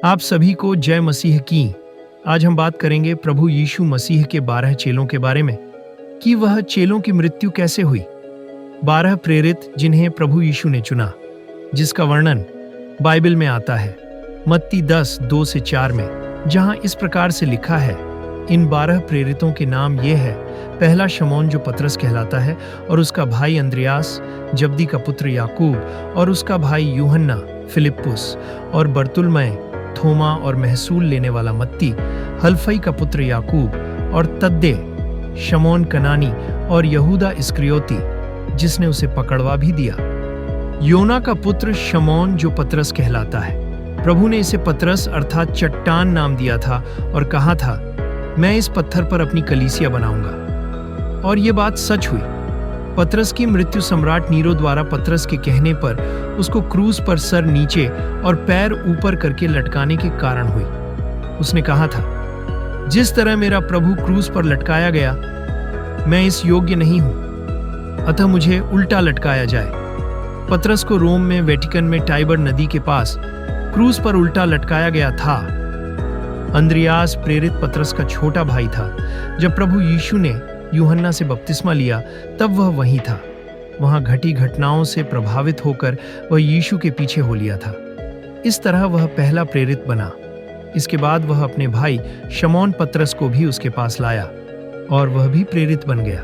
आप सभी को जय मसीह की। आज हम बात करेंगे प्रभु यीशु मसीह के 12 चेलों के बारे में कि वह चेलों की मृत्यु कैसे हुई। 12 प्रेरित जिन्हें प्रभु यीशु ने चुना, जिसका वर्णन बाइबल में आता है मत्ती 10:2-4 में, जहां इस प्रकार से लिखा है। इन 12 प्रेरितों के नाम ये है। पहला शमौन जो पतरस कहलाता है, और उसका भाई अंद्रियास, जब्दी का पुत्र याकूब और उसका भाई यूहन्ना, फिलिप्पुस और बरतुल्मै, थोमा और महसूल लेने वाला मत्ती, हल्फई का पुत्र याकूब और तद्दे, शमौन कनानी और यहूदा इस्करियोती जिसने उसे पकड़वा भी दिया। योना का पुत्र शमौन जो पतरस कहलाता है। प्रभु ने इसे पतरस अर्थात चट्टान नाम दिया था और कहा था, मैं इस पत्थर पर अपनी कलीसिया बनाऊंगा। और ये बात सच हुई। पतरस की मृत्यु सम्राट नीरो द्वारा पतरस के कहने पर उसको क्रूस पर सर नीचे और पैर ऊपर करके लटकाने के कारण हुई। उसने कहा था, जिस तरह मेरा प्रभु क्रूस पर लटकाया गया, मैं इस योग्य नहीं हूं, अतः मुझे उल्टा लटकाया जाए। पतरस को रोम में वेटिकन में टाइबर नदी के पास क्रूस पर उल्टा लटकाया गया था। अंद्रियास प्रेरित पतरस का छोटा भाई था। जब प्रभु यीशु ने यूहन्ना से बपतिस्मा लिया, तब वह वहीं था। वहां घटी घटनाओं से प्रभावित होकर वह यीशु के पीछे हो लिया था। इस तरह वह पहला प्रेरित बना। इसके बाद वह अपने भाई शमौन पतरस को भी उसके पास लाया और वह भी प्रेरित बन गया।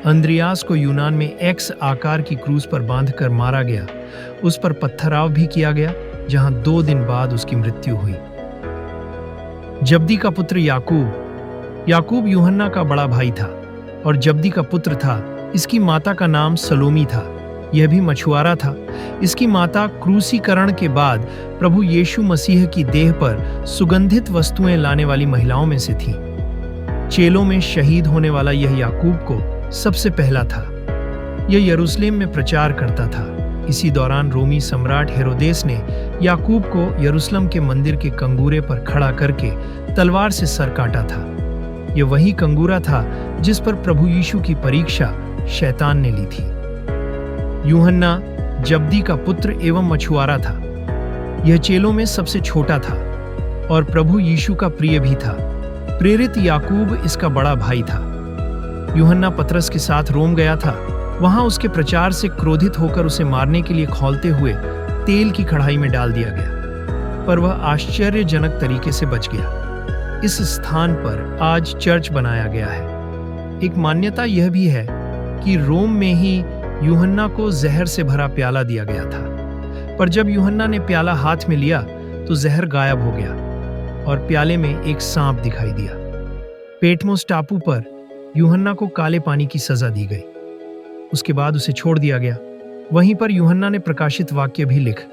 अंद्रियास को यूनान में एक्स आकार की क्रूस पर बांधकर मारा गया। उस पर पत्थराव भी किया गया, जहां 2 दिन बाद उसकी मृत्यु हुई। जब्दी का पुत्र याकूब। याकूब यूहन्ना का बड़ा भाई था और जब्दी का पुत्र था। इसकी माता का नाम सलोमी था। यह भी मछुआरा था। इसकी माता क्रूसीकरण के बाद प्रभु यीशु मसीह की देह पर सुगंधित वस्तुएं लाने वाली महिलाओं में से थी। चेलों में शहीद होने वाला यह याकूब को सबसे पहला था। यह यरूशलेम में प्रचार करता था। इसी दौरान रोमी सम्राट हेरोदेस ने याकूब को यरूशलेम के मंदिर के कंगूरे पर खड़ा करके तलवार से सर काटा था। यह वही कंगूरा था जिस पर प्रभु यीशु की परीक्षा शैतान ने ली थी। यूहन्ना जब्दी का पुत्र एवं मछुआरा था। यह चेलों में सबसे छोटा था और प्रभु यीशु का प्रिय भी था। प्रेरित याकूब इसका बड़ा भाई था। यूहन्ना पतरस के साथ रोम गया था। वहां उसके प्रचार से क्रोधित होकर उसे मारने के लिए खौलते हुए तेल की कढ़ाई में डाल दिया गया, पर वह आश्चर्यजनक तरीके से बच गया। इस स्थान पर आज चर्च बनाया गया है। एक मान्यता यह भी है कि रोम में ही यूहन्ना को जहर से भरा प्याला दिया गया था, पर जब यूहन्ना ने प्याला हाथ में लिया तो जहर गायब हो गया और प्याले में एक सांप दिखाई दिया। पेटमोस टापू पर यूहन्ना को काले पानी की सजा दी गई। उसके बाद उसे छोड़ दिया गया। वहीं पर यूहन्ना ने प्रकाशित वाक्य भी लिख।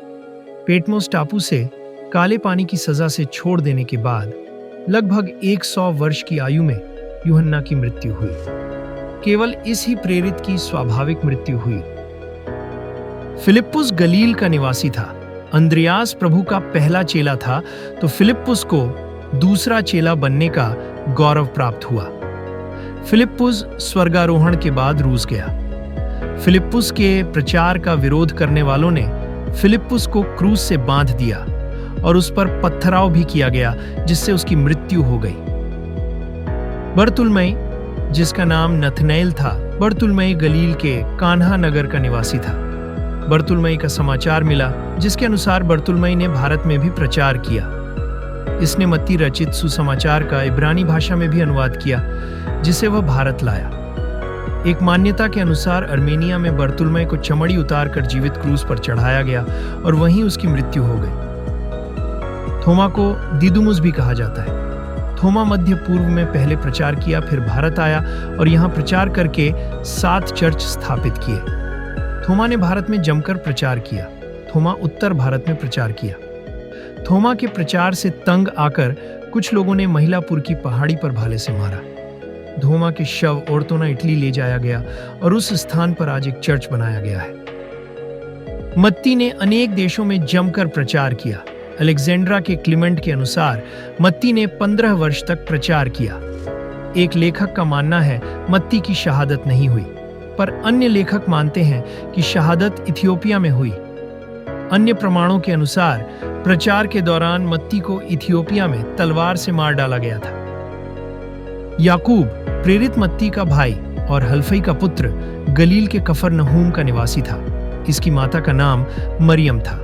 पेटमोस टापू से काले पानी की सजा से छोड़ देने के बाद लगभग 100 वर्ष की आयु में यूहन्ना की मृत्यु हुई। केवल इस ही प्रेरित की स्वाभाविक मृत्यु हुई। फिलिप्पुस गलील का निवासी था। अंद्रियास प्रभु का पहला चेला था, तो फिलिप्पुस को दूसरा चेला बनने का गौरव प्राप्त हुआ। फिलिप्पुस स्वर्गारोहण के बाद रूस गया। फिलिप्पुस के प्रचार का विरोध करने वालों ने फिलिप्पुस को क्रूस से बांध दिया और उस पर पत्थराव भी किया गया, जिससे उसकी मृत्यु हो गई। बरतुल्मै, जिसका नाम नथनएल था, बरतुल्मै गलील के कान्हा नगर का निवासी था। बरतुल्मै का समाचार मिला, जिसके अनुसार बरतुल्मै ने भारत में भी प्रचार किया। इसने मत्ती रचित सुसमाचार का इब्रानी भाषा में भी अनुवाद किया, जिसे वह भारत लाया। एक मान्यता के अनुसार अर्मेनिया में बरतुल्मै को चमड़ी उतार कर जीवित क्रूस पर चढ़ाया गया और वहीं उसकी मृत्यु हो गई। थोमा को दिदुमुस भी कहा जाता है। थोमा मध्य पूर्व में पहले प्रचार किया, फिर भारत आया और यहाँ प्रचार करके 7 चर्च स्थापित किए। थोमा ने भारत में जमकर प्रचार किया। थोमा उत्तर भारत में प्रचार किया। थोमा के प्रचार से तंग आकर कुछ लोगों ने महिलापुर की पहाड़ी पर भाले से मारा। थोमा के शव ओर्तोना इटली ले जाया गया और उस स्थान पर आज एक चर्च बनाया गया है। मत्ती ने अनेक देशों में जमकर प्रचार किया। अलेक्जेंड्रा के क्लीमेंट के अनुसार मत्ती ने 15 वर्ष तक प्रचार किया। एक लेखक का मानना है मत्ती की शहादत नहीं हुई, पर अन्य लेखक मानते हैं कि शहादत इथियोपिया में हुई। अन्य प्रमाणों के अनुसार प्रचार के दौरान मत्ती को इथियोपिया में तलवार से मार डाला गया था। याकूब प्रेरित मत्ती का भाई और हल्फई का पुत्र गलील के कफरनहूम का निवासी था। इसकी माता का नाम मरियम था।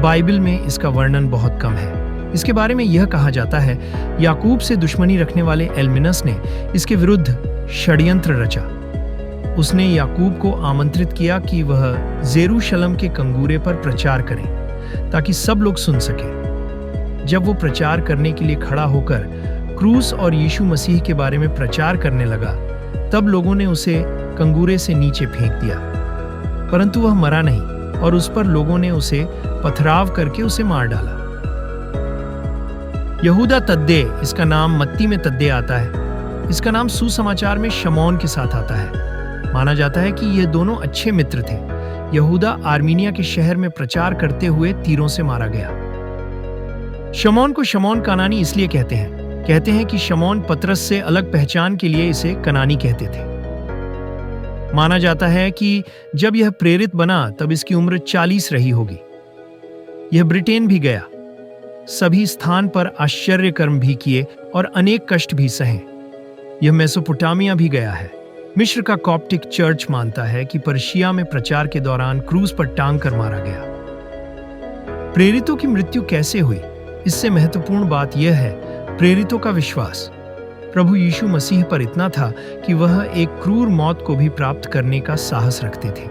बाइबल में इसका वर्णन बहुत कम है। इसके बारे में यह कहा जाता है, याकूब से दुश्मनी रखने वाले एल्मिनस ने इसके विरुद्ध षड्यंत्र रचा। उसने याकूब को आमंत्रित किया कि वह जेरूशलम के कंगूरे पर प्रचार करें ताकि सब लोग सुन सके। जब वो प्रचार करने के लिए खड़ा होकर क्रूस और यीशु मसीह के बारे में प्रचार करने लगा, तब लोगों ने उसे कंगूरे से नीचे फेंक दिया, परंतु वह मरा नहीं और उस पर लोगों ने उसे पथराव करके उसे मार डाला। यहूदा तद्दे, इसका नाम मत्ती में तद्दे आता है। इसका नाम सुसमाचार में शमौन के साथ आता है। माना जाता है कि ये दोनों अच्छे मित्र थे। यहूदा आर्मीनिया के शहर में प्रचार करते हुए तीरों से मारा गया। शमौन को शमौन कनानी इसलिए कहते हैं कि शमौन पतरस से अलग पहचान के लिए इसे कनानी कहते थे। माना जाता है कि जब यह प्रेरित बना तब इसकी उम्र 40 रही होगी। यह ब्रिटेन भी गया, सभी स्थान पर आश्चर्य कर्म भी किए और अनेक कष्ट भी सहे। यह मेसोपोटामिया भी गया है। मिस्र का कॉप्टिक चर्च मानता है कि पर्शिया में प्रचार के दौरान क्रूज पर टांग कर मारा गया। प्रेरितों की मृत्यु कैसे हुई? इससे महत्वपूर्ण बात यह है प्रेरितों का विश्वास प्रभु यीशु मसीह पर इतना था कि वह एक क्रूर मौत को भी प्राप्त करने का साहस रखते थे।